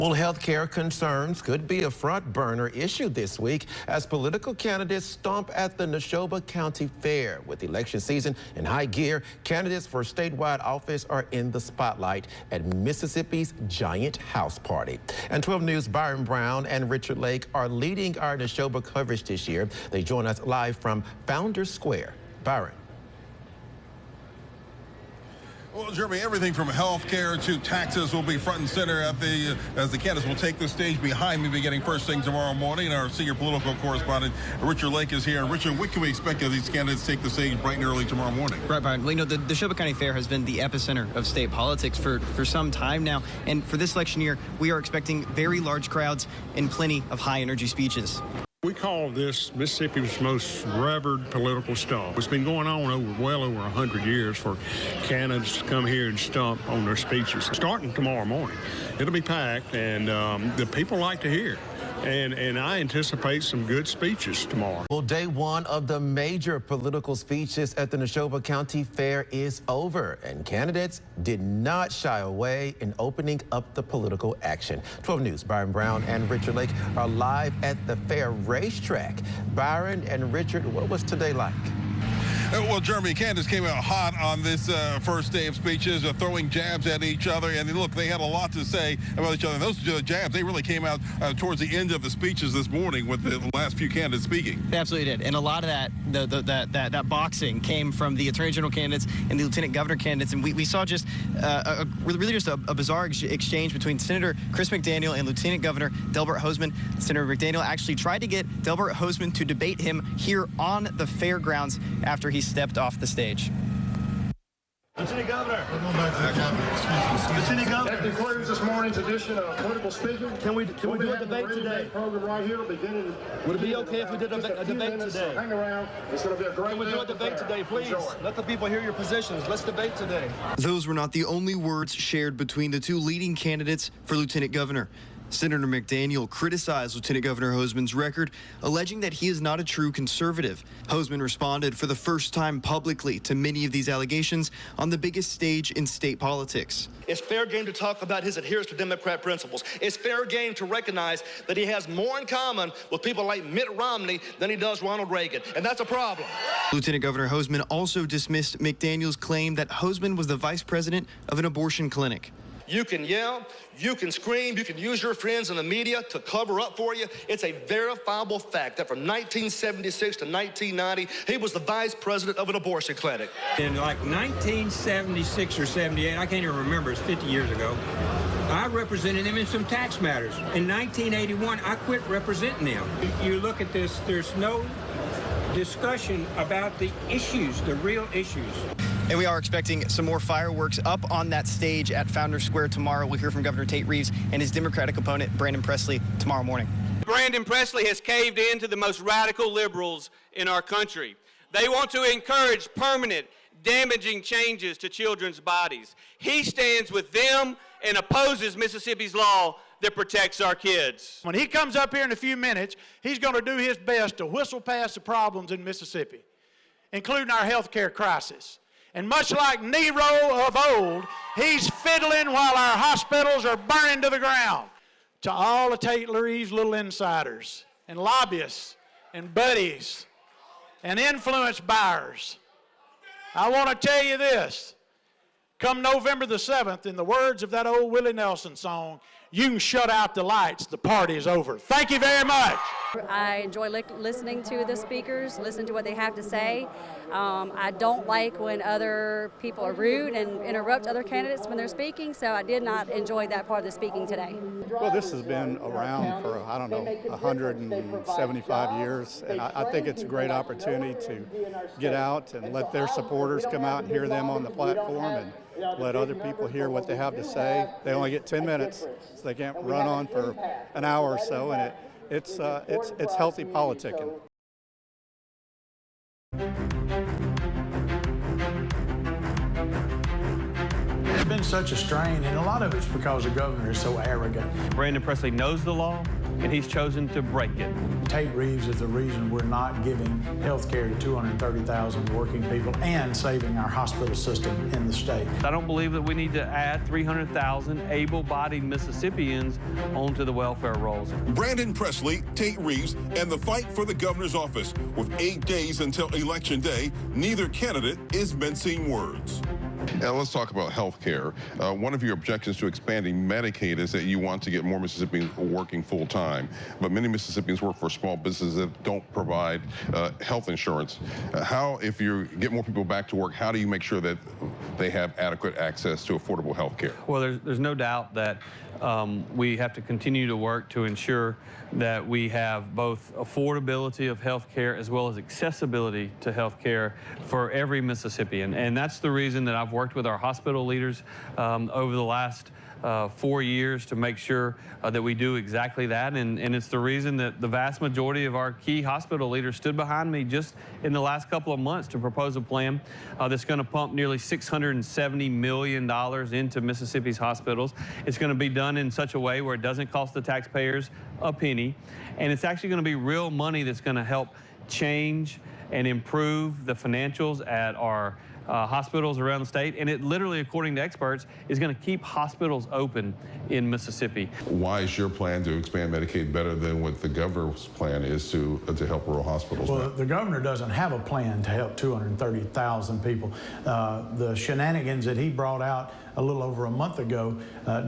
Well, healthcare concerns could be a front burner issue this week as political candidates stomp at the Neshoba County Fair. With election season in high gear, candidates for statewide office are in the spotlight at Mississippi's giant house party. And 12 News' Byron Brown and Richard Lake are leading our Neshoba coverage this year. They join us live from Founders Square. Byron. Well, Jeremy, everything from health care to taxes will be front and center as the candidates will take the stage behind me beginning first thing tomorrow morning. And our senior political correspondent, Richard Lake, is here. And Richard, what can we expect as these candidates take the stage bright and early tomorrow morning? Right, Brian. Well, you know, the Neshoba County Fair has been the epicenter of state politics for some time now. And for this election year, we are expecting very large crowds and plenty of high-energy speeches. We call this Mississippi's most revered political stomp. It's been going on well over 100 years for candidates to come here and stomp on their speeches. Starting tomorrow morning, it'll be packed, and the people like to hear. And I anticipate some good speeches tomorrow. Well, day one of the major political speeches at the Neshoba County Fair is over, and candidates did not shy away in opening up the political action. 12 News' Byron Brown and Richard Lake are live at the fair racetrack. Byron and Richard, what was today like? Well, Jeremy, candidates came out hot on this first day of speeches, throwing jabs at each other. And look, they had a lot to say about each other. Those jabs, they really came out towards the end of the speeches this morning with the last few candidates speaking. They absolutely did. And a lot of that boxing came from the Attorney General candidates and the Lieutenant Governor candidates. And we saw just really just a bizarre exchange between Senator Chris McDaniel and Lieutenant Governor Delbert Hosemann. Senator McDaniel actually tried to get Delbert Hosemann to debate him here on the fairgrounds after he stepped off the stage. Lieutenant Governor. We're going back to the cabinet. Excuse me. Lieutenant Governor. That concludes this morning's edition of Political Speaking. Can we do a debate today? Program right here, beginning. Would it be okay if we did a debate today? Hang around. It's going to be a great. Can we do a debate today, please? Let the people hear your positions. Let's debate today. Those were not the only words shared between the two leading candidates for Lieutenant Governor. Senator McDaniel criticized Lieutenant Governor Hosemann's record, alleging that he is not a true conservative. Hosemann responded for the first time publicly to many of these allegations on the biggest stage in state politics. It's fair game to talk about his adherence to Democrat principles. It's fair game to recognize that he has more in common with people like Mitt Romney than he does Ronald Reagan, and that's a problem. Lieutenant Governor Hosemann also dismissed McDaniel's claim that Hosemann was the vice president of an abortion clinic. You can yell, you can scream, you can use your friends in the media to cover up for you. It's a verifiable fact that from 1976 to 1990, he was the vice president of an abortion clinic. In like 1976 or 78, I can't even remember, it's 50 years ago, I represented him in some tax matters. In 1981, I quit representing him. You look at this, there's no discussion about the issues, the real issues. And we are expecting some more fireworks up on that stage at Founders Square tomorrow. We'll hear from Governor Tate Reeves and his Democratic opponent, Brandon Presley, tomorrow morning. Brandon Presley has caved in to the most radical liberals in our country. They want to encourage permanent, damaging changes to children's bodies. He stands with them and opposes Mississippi's law that protects our kids. When he comes up here in a few minutes, he's going to do his best to whistle past the problems in Mississippi, including our health care crisis. And much like Nero of old, he's fiddling while our hospitals are burning to the ground. To all the Tate Reeves little insiders and lobbyists and buddies and influence buyers, I want to tell you this. Come November the 7th, in the words of that old Willie Nelson song, you can shut out the lights, the party is over. Thank you very much. I enjoy listening to the speakers, listen to what they have to say. I don't like when other people are rude and interrupt other candidates when they're speaking, so I did not enjoy that part of the speaking today. Well, this has been around for, 175 years, and I think it's a great opportunity to get out and let their supporters come out and hear them on the platform and let other people hear what they have to say. They only get 10 minutes, so they can't run on for an hour or so, and it's healthy politicking. It's been such a strain, and a lot of it's because the governor is so arrogant. Brandon Presley knows the law. and he's chosen to break it. Tate Reeves is the reason we're not giving health care to 230,000 working people and saving our hospital system in the state. I don't believe that we need to add 300,000 able-bodied Mississippians onto the welfare rolls. Brandon Presley, Tate Reeves, and the fight for the governor's office. With 8 days until Election Day, neither candidate is mincing words. Now let's talk about health care. One of your objections to expanding Medicaid is that you want to get more Mississippians working full-time. But many Mississippians work for small businesses that don't provide health insurance. How, if you get more people back to work, how do you make sure that they have adequate access to affordable health care? Well, there's no doubt that we have to continue to work to ensure that we have both affordability of health care as well as accessibility to health care for every Mississippian. And that's the reason that I've worked with our hospital leaders over the last 4 years to make sure that we do exactly that. And it's the reason that the vast majority of our key hospital leaders stood behind me just in the last couple of months to propose a plan that's going to pump nearly $670 million into Mississippi's hospitals. It's going to be done in such a way where it doesn't cost the taxpayers a penny, and it's actually going to be real money that's going to help change and improve the financials at our hospitals around the state, and it literally, according to experts, is going to keep hospitals open in Mississippi. Why is your plan to expand Medicaid better than what the governor's plan is to help rural hospitals? Well, the governor doesn't have a plan to help 230,000 people. The shenanigans that he brought out a little over a month ago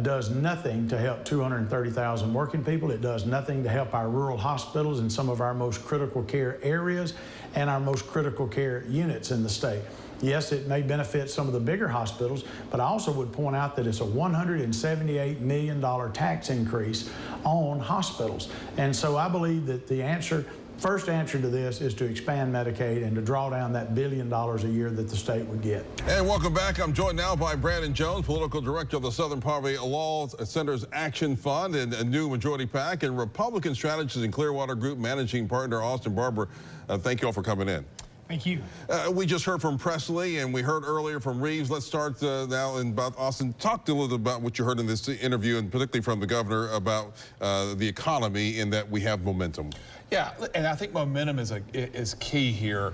does nothing to help 230,000 working people. It does nothing to help our rural hospitals in some of our most critical care areas and our most critical care units in the state. Yes, it may benefit some of the bigger hospitals, but I also would point out that it's a $178 million tax increase on hospitals. And so I believe that the first answer to this is to expand Medicaid and to draw down that $1 billion a year that the state would get. And welcome back. I'm joined now by Brandon Jones, political director of the Southern Poverty Law Center's Action Fund and a new majority PAC, and Republican strategist and Clearwater Group managing partner Austin Barber. Thank you all for coming in. Thank you. We just heard from Presley and we heard earlier from Reeves. Let's start now about Austin. Talk a little bit about what you heard in this interview, and particularly from the governor, about the economy and that we have momentum. Yeah, and I think momentum is key here.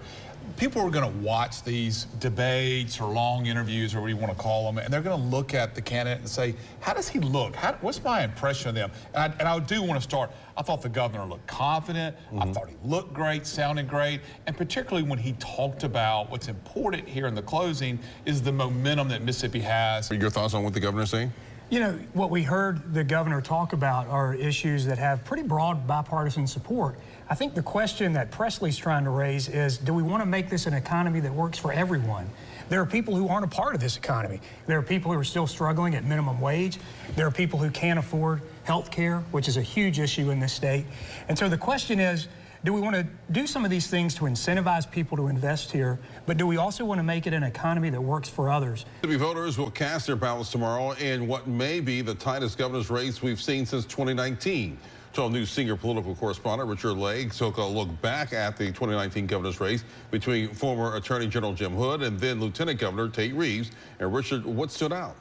People are going to watch these debates or long interviews or whatever you want to call them, and they're going to look at the candidate and say, how does he look? What's my impression of them? And I do want to start. I thought the governor looked confident. I thought he looked great, sounded great, and particularly when he talked about what's important here in the closing is the momentum that Mississippi has. Your thoughts on what the governor's saying? You know, what we heard the governor talk about are issues that have pretty broad bipartisan support. I think the question that Presley's trying to raise is, do we want to make this an economy that works for everyone? There are people who aren't a part of this economy. There are people who are still struggling at minimum wage. There are people who can't afford health care, which is a huge issue in this state. And so the question is, do we want to do some of these things to incentivize people to invest here, but do we also want to make it an economy that works for others? Mississippi voters will cast their ballots tomorrow in what may be the tightest governor's race we've seen since 2019. So new senior political correspondent Richard Lake took a look back at the 2019 governor's race between former Attorney General Jim Hood and then Lieutenant Governor Tate Reeves. And Richard, what stood out?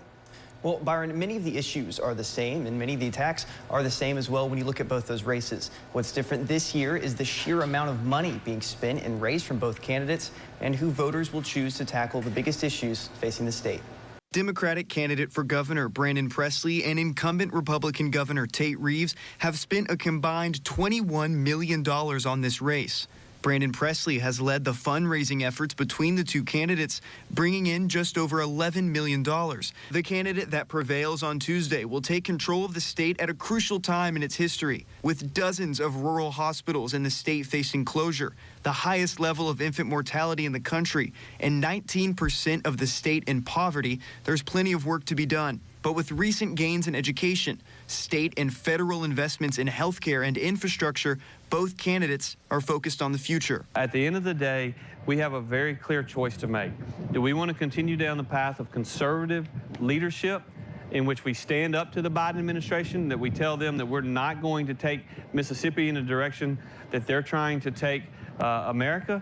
Well, Byron, many of the issues are the same, and many of the attacks are the same as well when you look at both those races. What's different this year is the sheer amount of money being spent and raised from both candidates and who voters will choose to tackle the biggest issues facing the state. Democratic candidate for governor Brandon Presley and incumbent Republican Governor Tate Reeves have spent a combined $21 million on this race. Brandon Presley has led the fundraising efforts between the two candidates, bringing in just over $11 million. The candidate that prevails on Tuesday will take control of the state at a crucial time in its history, with dozens of rural hospitals in the state facing closure, the highest level of infant mortality in the country, and 19% of the state in poverty. There's plenty of work to be done. But with recent gains in education, state and federal investments in healthcare and infrastructure, both candidates are focused on the future. At the end of the day, we have a very clear choice to make. Do we want to continue down the path of conservative leadership in which we stand up to the Biden administration, that we tell them that we're not going to take Mississippi in a direction that they're trying to take America?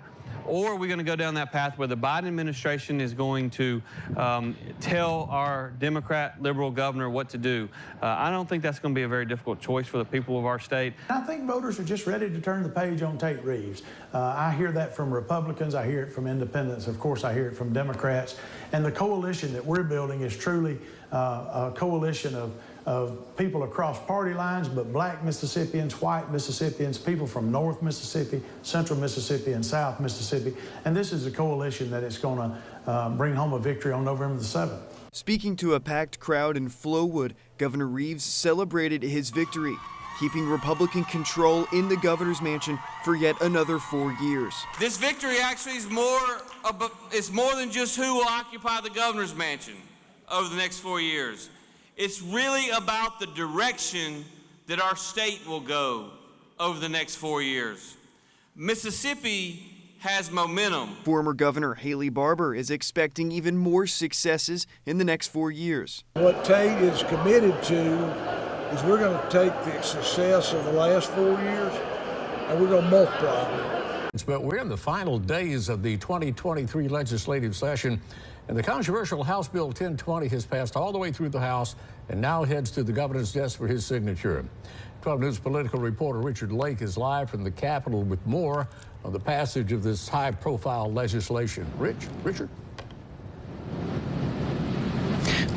or are we going to go down that path where the Biden administration is going to tell our Democrat liberal governor what to do? I don't think that's going to be a very difficult choice for the people of our state. I think voters are just ready to turn the page on Tate Reeves. I hear that from Republicans. I hear it from independents. Of course, I hear it from Democrats. And the coalition that we're building is truly a coalition of people across party lines, but black Mississippians, white Mississippians, people from North Mississippi, Central Mississippi, and South Mississippi. And this is a coalition that is going to bring home a victory on November the 7th. Speaking to a packed crowd in Flowood, Governor Reeves celebrated his victory, keeping Republican control in the governor's mansion for yet another 4 years. This victory actually is more than just who will occupy the governor's mansion over the next 4 years. It's really about the direction that our state will go over the next 4 years. Mississippi has momentum. Former Governor Haley Barbour is expecting even more successes in the next 4 years. What Tate is committed to is we're going to take the success of the last 4 years and we're going to multiply it. But we're in the final days of the 2023 legislative session, and the controversial House Bill 1020 has passed all the way through the House and now heads to the governor's desk for his signature. 12 News political reporter Richard Lake is live from the Capitol with more on the passage of this high-profile legislation. Richard?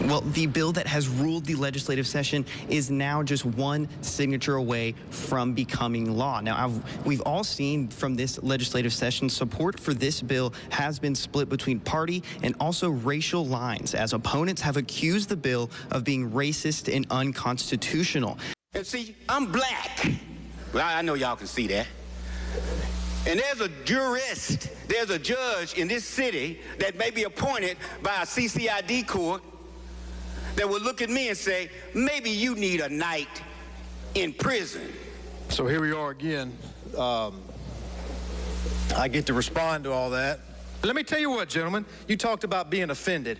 Well, the bill that has ruled the legislative session is now just one signature away from becoming law. Now, we've all seen from this legislative session, support for this bill has been split between party and also racial lines, as opponents have accused the bill of being racist and unconstitutional. And see, I'm black. Well, I know y'all can see that. And there's a jurist, there's a judge in this city that may be appointed by a CCID court that will look at me and say, maybe you need a night in prison. So here we are again. I get to respond to all that. Let me tell you what, gentlemen, you talked about being offended.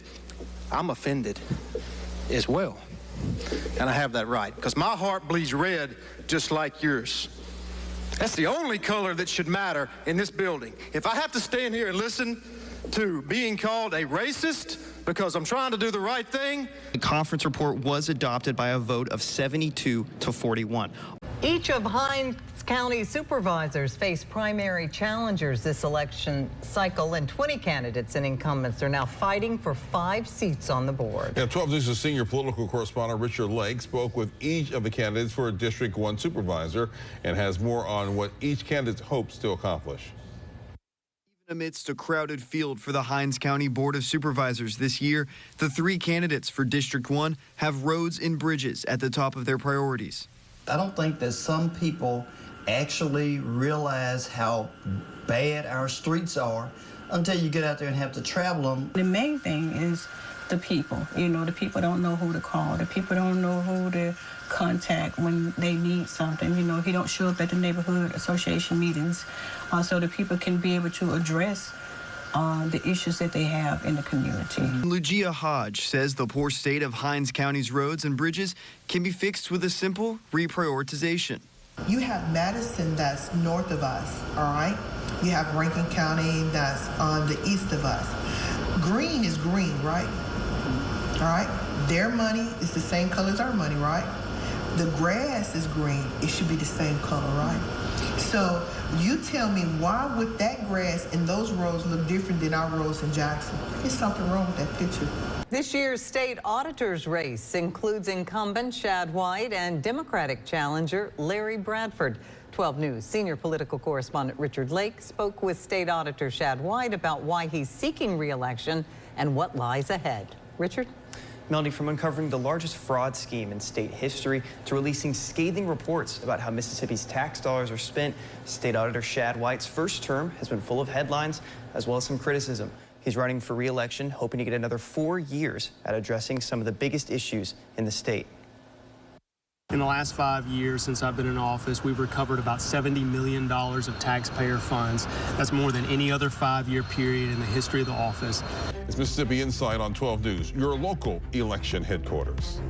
I'm offended as well. And I have that right, because my heart bleeds red just like yours. That's the only color that should matter in this building. If I have to stand here and listen to being called a racist because I'm trying to do the right thing. The conference report was adopted by a vote of 72 to 41. Each of Hinds County supervisors face primary challengers this election cycle, and 20 candidates and incumbents are now fighting for 5 seats on the board. Yeah, 12 News' senior political correspondent Richard Lake spoke with each of the candidates for a District 1 supervisor and has more on what each candidate hopes to accomplish. Amidst a crowded field for the Hinds County Board of Supervisors this year, the 3 candidates for District 1 have roads and bridges at the top of their priorities. I don't think that some people actually realize how bad our streets are until you get out there and have to travel them. The main thing is the people. You know, the people don't know who to call. The people don't know who to contact when they need something. You know, he don't show up at the neighborhood association meetings, so the people can be able to address the issues that they have in the community. Lugia Hodge says the poor state of Hinds County's roads and bridges can be fixed with a simple reprioritization. You have Madison that's north of us, all right? You have Rankin County that's on the east of us. Green is green, right? All right? Their money is the same color as our money, right? The grass is green. It should be the same color, right? So you tell me, why would that grass and those roads look different than our roads in Jackson? There's something wrong with that picture. This year's state auditor's race includes incumbent Shad White and Democratic challenger Larry Bradford. 12 News senior political correspondent Richard Lake spoke with state auditor Shad White about why he's seeking re-election and what lies ahead. Richard? Melanie, from uncovering the largest fraud scheme in state history to releasing scathing reports about how Mississippi's tax dollars are spent, State Auditor Shad White's first term has been full of headlines as well as some criticism. He's running for re-election, hoping to get another 4 years at addressing some of the biggest issues in the state. In the last 5 years since I've been in office, we've recovered about $70 million of taxpayer funds. That's more than any other 5-year period in the history of the office. It's Mississippi Insight on 12 News, your local election headquarters.